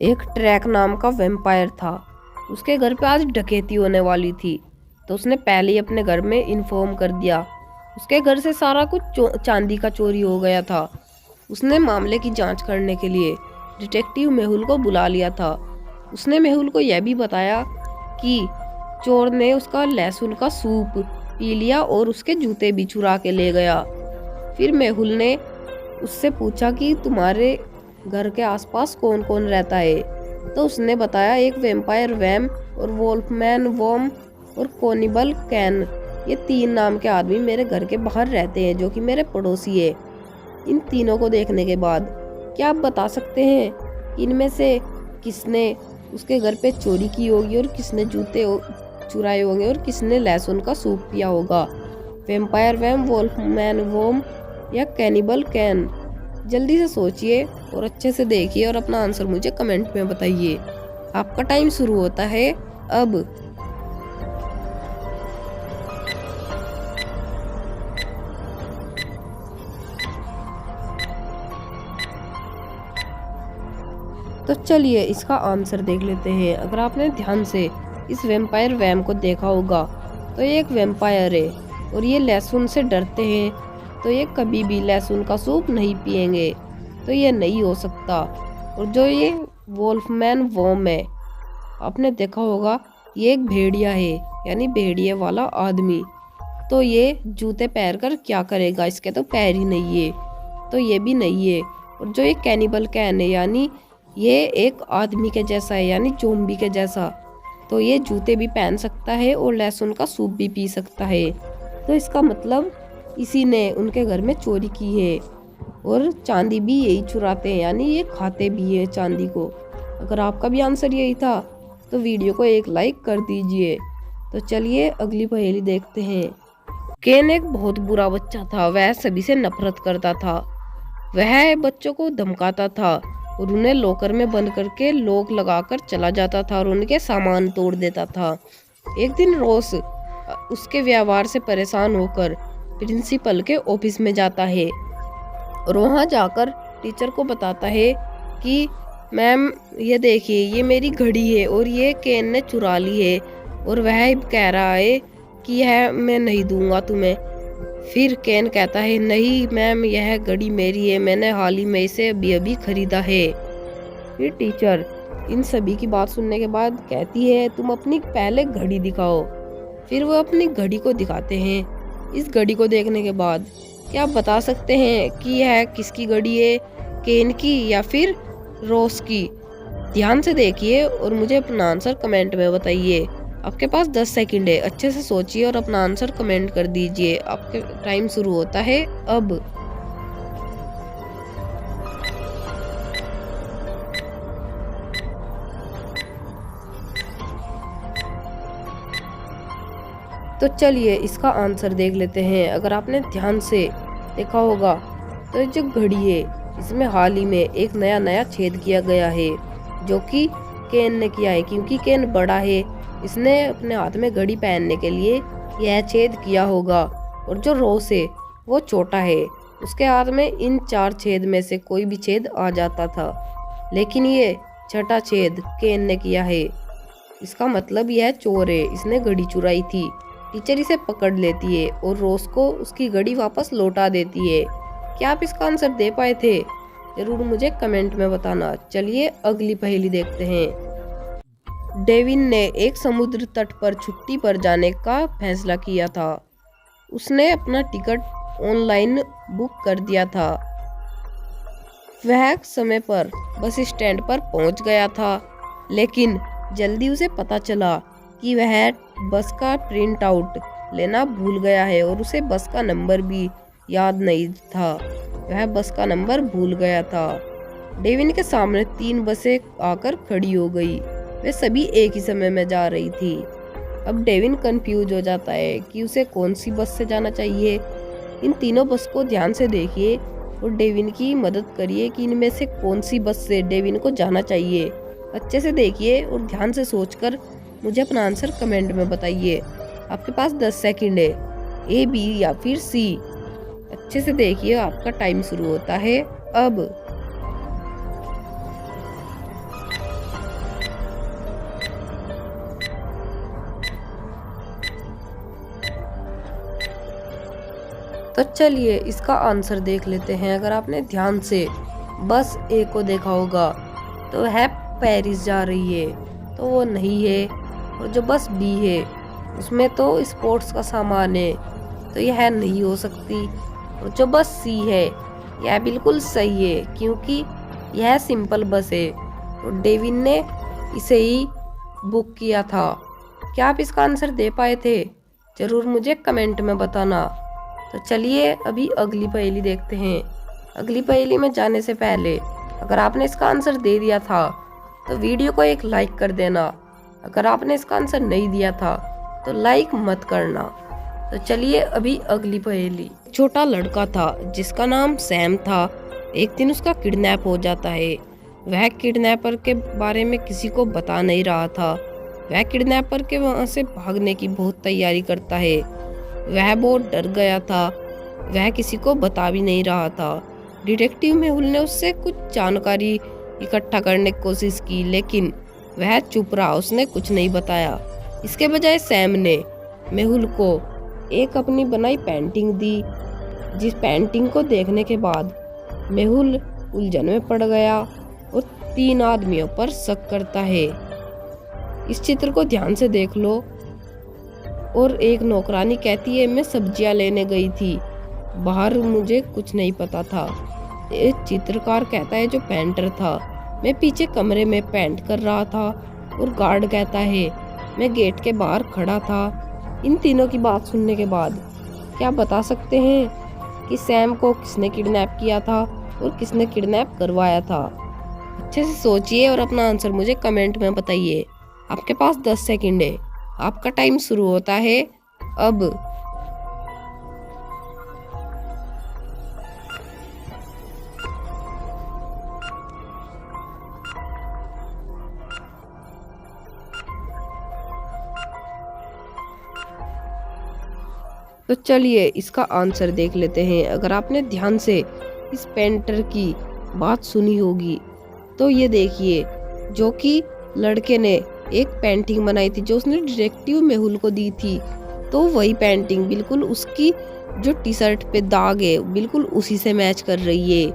एक ट्रैक नाम का वैम्पायर था। उसके घर पे आज डकैती होने वाली थी, तो उसने पहले ही अपने घर में इन्फॉर्म कर दिया। उसके घर से सारा कुछ चांदी का चोरी हो गया था। उसने मामले की जांच करने के लिए डिटेक्टिव मेहुल को बुला लिया था। उसने मेहुल को यह भी बताया कि चोर ने उसका लहसुन का सूप पी लिया और उसके जूते भी चुरा के ले गया। फिर मेहुल ने उससे पूछा कि तुम्हारे घर के आसपास कौन कौन रहता है। तो उसने बताया एक वैम्पायर वैम और वोल्फमैन वॉम और कोनिबल कैन, ये 3 नाम के आदमी मेरे घर के बाहर रहते हैं, जो कि मेरे पड़ोसी है। इन तीनों को देखने के बाद क्या आप बता सकते हैं कि इनमें से किसने उसके घर पे चोरी की होगी और किसने जूते चुराए होंगे और किसने लहसुन का सूप पिया होगा? वैम्पायर वैम, वोल्फमैन वॉम या कैनिबल कैन? जल्दी से सोचिए और अच्छे से देखिए और अपना आंसर मुझे कमेंट में बताइए। आपका टाइम शुरू होता है अब। तो चलिए इसका आंसर देख लेते हैं। अगर आपने ध्यान से इस वैम्पायर वैम को देखा होगा तो ये एक वैम्पायर है और ये लहसुन से डरते हैं, तो ये कभी भी लहसुन का सूप नहीं पिएंगे, तो ये नहीं हो सकता। और जो ये वोल्फमैन वॉम है, आपने देखा होगा ये एक भेड़िया है, यानी भेड़िए वाला आदमी, तो ये जूते पहन कर क्या करेगा? इसके तो पैर ही नहीं है, तो ये भी नहीं है। और जो ये कैनिबल कैन है, यानी ये एक आदमी के जैसा है, यानी जोम्बी के जैसा, तो ये जूते भी पहन सकता है और लहसुन का सूप भी पी सकता है। तो इसका मतलब इसी ने उनके घर में चोरी की है और चांदी भी यही चुराते हैं, यानी ये खाते भी है चांदी को। अगर आपका भी आंसर यही था तो वीडियो को एक लाइक कर दीजिए। तो चलिए अगली पहेली देखते हैं। केन एक बहुत बुरा बच्चा था। वह सभी से नफरत करता था। वह बच्चों को धमकाता था और उन्हें लॉकर में बंद करके लॉक लगाकर चला जाता था और उनके सामान तोड़ देता था। एक दिन रोज उसके व्यवहार से परेशान होकर प्रिंसिपल के ऑफिस में जाता है और वहां जाकर टीचर को बताता है कि मैम ये देखिए, ये मेरी घड़ी है और ये केन ने चुरा ली है और वह कह रहा है कि यह मैं नहीं दूंगा तुम्हें। फिर केन कहता है नहीं मैम, यह घड़ी मेरी है, मैंने हाल ही में इसे अभी अभी खरीदा है। फिर टीचर इन सभी की बात सुनने के बाद कहती है तुम अपनी पहले घड़ी दिखाओ। फिर वो अपनी घड़ी को दिखाते हैं। इस घड़ी को देखने के बाद क्या आप बता सकते हैं कि यह किसकी घड़ी है? केन की या फिर रोज की? ध्यान से देखिए और मुझे अपना आंसर कमेंट में बताइए। आपके पास 10 सेकंड है, अच्छे से सोचिए और अपना आंसर कमेंट कर दीजिए। आपके टाइम शुरू होता है अब। तो चलिए इसका आंसर देख लेते हैं। अगर आपने ध्यान से देखा होगा तो जो घड़ी है इसमें हाल ही में एक नया छेद किया गया है, जो कि केन ने किया है। क्योंकि केन बड़ा है, इसने अपने हाथ में घड़ी पहनने के लिए यह छेद किया होगा। और जो रोस है वो छोटा है, उसके हाथ में इन 4 छेद में से कोई भी छेद आ जाता था, लेकिन ये छठा छेद केन ने किया है। इसका मतलब यह चोर है, इसने घड़ी चुराई थी। टीचर इसे पकड़ लेती है और रोज को उसकी घड़ी वापस लौटा देती है। क्या आप इसका आंसर दे पाए थे? जरूर मुझे कमेंट में बताना। चलिए अगली पहेली देखते हैं। डेविन ने एक समुद्र तट पर छुट्टी पर जाने का फैसला किया था। उसने अपना टिकट ऑनलाइन बुक कर दिया था। वह समय पर बस स्टैंड पर पहुंच गया था, लेकिन जल्दी उसे पता चला कि वह बस का प्रिंट आउट लेना भूल गया है और उसे बस का नंबर भी याद नहीं था। वह बस का नंबर भूल गया था। डेविन के सामने 3 बसें आकर खड़ी हो गई। वे सभी एक ही समय में जा रही थी। अब डेविन कंफ्यूज हो जाता है कि उसे कौन सी बस से जाना चाहिए। इन तीनों बस को ध्यान से देखिए और डेविन की मदद करिए कि इनमें से कौन सी बस से डेविन को जाना चाहिए। अच्छे से देखिए और ध्यान से सोचकर मुझे अपना आंसर कमेंट में बताइए। आपके पास 10 सेकंड है, ए, बी या फिर सी। अच्छे से देखिए, आपका टाइम शुरू होता है अब। तो चलिए इसका आंसर देख लेते हैं। अगर आपने ध्यान से बस ए को देखा होगा तो है पेरिस जा रही है, तो वो नहीं है। और जो बस बी है उसमें तो स्पोर्ट्स का सामान है, तो यह नहीं हो सकती। और जो बस सी है यह बिल्कुल सही है, क्योंकि यह सिंपल बस है और डेविन ने इसे ही बुक किया था। क्या आप इसका आंसर दे पाए थे? जरूर मुझे कमेंट में बताना। तो चलिए अभी अगली पहेली देखते हैं। अगली पहेली में जाने से पहले अगर आपने इसका आंसर दे दिया था तो वीडियो को एक लाइक कर देना। अगर आपने इसका आंसर नहीं दिया था तो लाइक मत करना। तो चलिए अभी अगली पहेली। छोटा लड़का था जिसका नाम सैम था। एक दिन उसका किडनैप हो जाता है। वह किडनैपर के बारे में किसी को बता नहीं रहा था। वह किडनैपर के वहां से भागने की बहुत तैयारी करता है। वह बहुत डर गया था। वह किसी को बता भी नहीं रहा था। डिटेक्टिव मेहुल ने उससे कुछ जानकारी इकट्ठा करने की कोशिश की, लेकिन वह चुप रहा, उसने कुछ नहीं बताया। इसके बजाय सैम ने मेहुल को एक अपनी बनाई पेंटिंग दी, जिस पेंटिंग को देखने के बाद मेहुल उलझन में पड़ गया और 3 आदमियों पर शक करता है। इस चित्र को ध्यान से देख लो। और एक नौकरानी कहती है, मैं सब्जियां लेने गई थी, बाहर मुझे कुछ नहीं पता था। एक चित्रकार कहता है, जो पेंटर था, मैं पीछे कमरे में पेंट कर रहा था। और गार्ड कहता है, मैं गेट के बाहर खड़ा था। इन तीनों की बात सुनने के बाद क्या बता सकते हैं कि सैम को किसने किडनैप किया था और किसने किडनैप करवाया था? अच्छे से सोचिए और अपना आंसर मुझे कमेंट में बताइए। आपके पास 10 सेकंड है। आपका टाइम शुरू होता है अब। तो चलिए इसका आंसर देख लेते हैं। अगर आपने ध्यान से इस पेंटर की बात सुनी होगी तो ये देखिए, जो कि लड़के ने एक पेंटिंग बनाई थी जो उसने डिटेक्टिव मेहुल को दी थी, तो वही पेंटिंग बिल्कुल उसकी जो टी शर्ट पे दाग है बिल्कुल उसी से मैच कर रही है।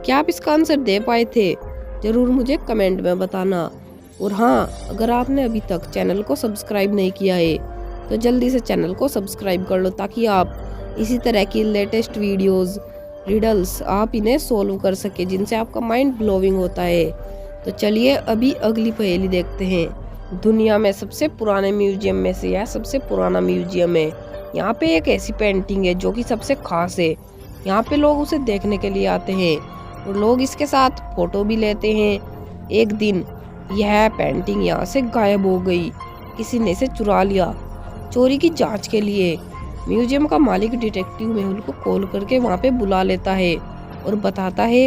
क्या आप इसका आंसर दे पाए थे? जरूर मुझे कमेंट में बताना। और हाँ, अगर आपने अभी तक चैनल को सब्सक्राइब नहीं किया है तो जल्दी से चैनल को सब्सक्राइब कर लो, ताकि आप इसी तरह की लेटेस्ट वीडियोस, रिडल्स आप इन्हें सोल्व कर सके, जिनसे आपका माइंड ब्लोविंग होता है। तो चलिए अभी अगली पहेली देखते हैं। दुनिया में सबसे पुराने म्यूजियम में से यह सबसे पुराना म्यूजियम है। यहाँ पे एक ऐसी पेंटिंग है जो कि सबसे खास है। यहाँ पे लोग उसे देखने के लिए आते हैं और लोग इसके साथ फोटो भी लेते हैं। एक दिन यह पेंटिंग यहाँ से गायब हो गई, किसी ने इसे चुरा लिया। चोरी की जांच के लिए म्यूजियम का मालिक डिटेक्टिव मेहुल को कॉल करके वहाँ पे बुला लेता है और बताता है,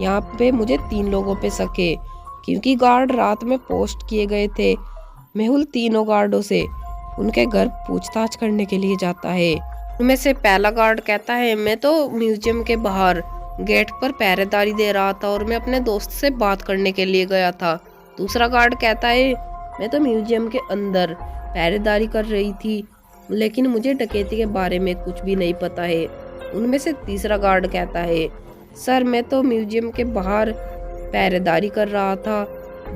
यहाँ पे मुझे 3 लोगों पे शक है, क्योंकि गार्ड रात में पोस्ट किए गए थे। मेहुल तीनों गार्डों से उनके घर पूछताछ करने के लिए जाता है। उनमें से पहला गार्ड कहता है, मैं तो म्यूजियम के बाहर गेट पर पहरेदारी दे रहा था और मैं अपने दोस्त से बात करने के लिए गया था। दूसरा गार्ड कहता है, मैं तो म्यूजियम के अंदर पहरेदारी कर रही थी, लेकिन मुझे डकैती के बारे में कुछ भी नहीं पता है। उनमें से तीसरा गार्ड कहता है, सर मैं तो म्यूजियम के बाहर पहरेदारी कर रहा था,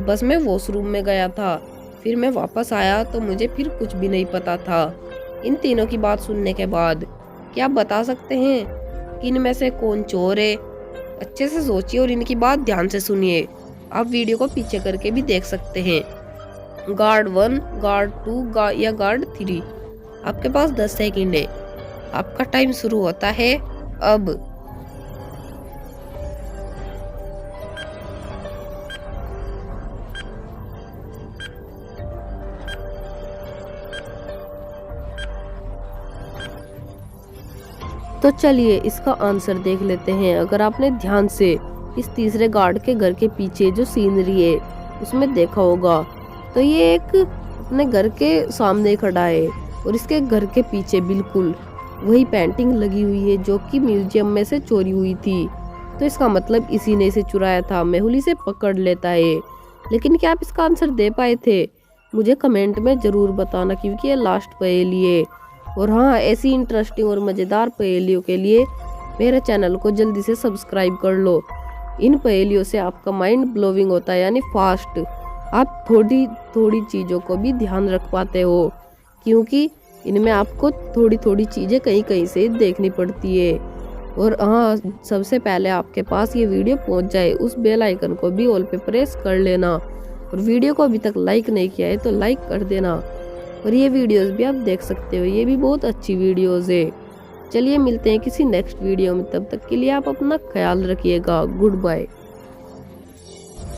बस मैं वॉशरूम में गया था, फिर मैं वापस आया तो मुझे फिर कुछ भी नहीं पता था। इन तीनों की बात सुनने के बाद क्या आप बता सकते हैं कि इनमें से कौन चोर है? अच्छे से सोचिए और इनकी बात ध्यान से सुनिए। आप वीडियो को पीछे करके भी देख सकते हैं। गार्ड 1, गार्ड 2 या गार्ड 3। आपके पास 10 सेकंड है। आपका टाइम शुरू होता है अब। तो चलिए इसका आंसर देख लेते हैं। अगर आपने ध्यान से इस तीसरे गार्ड के घर के पीछे जो सीनरी है उसमें देखा होगा, तो ये एक अपने घर के सामने खड़ा है और इसके घर के पीछे बिल्कुल वही पेंटिंग लगी हुई है जो कि म्यूजियम में से चोरी हुई थी। तो इसका मतलब इसी ने इसे चुराया था। मेहुल इसे पकड़ लेता है। लेकिन क्या आप इसका आंसर दे पाए थे? मुझे कमेंट में जरूर बताना, क्योंकि ये लास्ट पहेली है। और हाँ, ऐसी इंटरेस्टिंग और मज़ेदार पहेलियों के लिए मेरे चैनल को जल्दी से सब्सक्राइब कर लो। इन पहेलियों से आपका माइंड ब्लोविंग होता है, यानी फास्ट। आप थोड़ी थोड़ी चीज़ों को भी ध्यान रख पाते हो, क्योंकि इनमें आपको थोड़ी थोड़ी चीज़ें कहीं कहीं से देखनी पड़ती है। और हाँ, सबसे पहले आपके पास ये वीडियो पहुंच जाए उस बेल आइकन को भी ऑल पे प्रेस कर लेना। और वीडियो को अभी तक लाइक नहीं किया है तो लाइक कर देना। और ये वीडियोस भी आप देख सकते हो, ये भी बहुत अच्छी वीडियोस है। चलिए मिलते हैं किसी नेक्स्ट वीडियो में, तब तक के लिए आप अपना ख्याल रखिएगा। Good bye.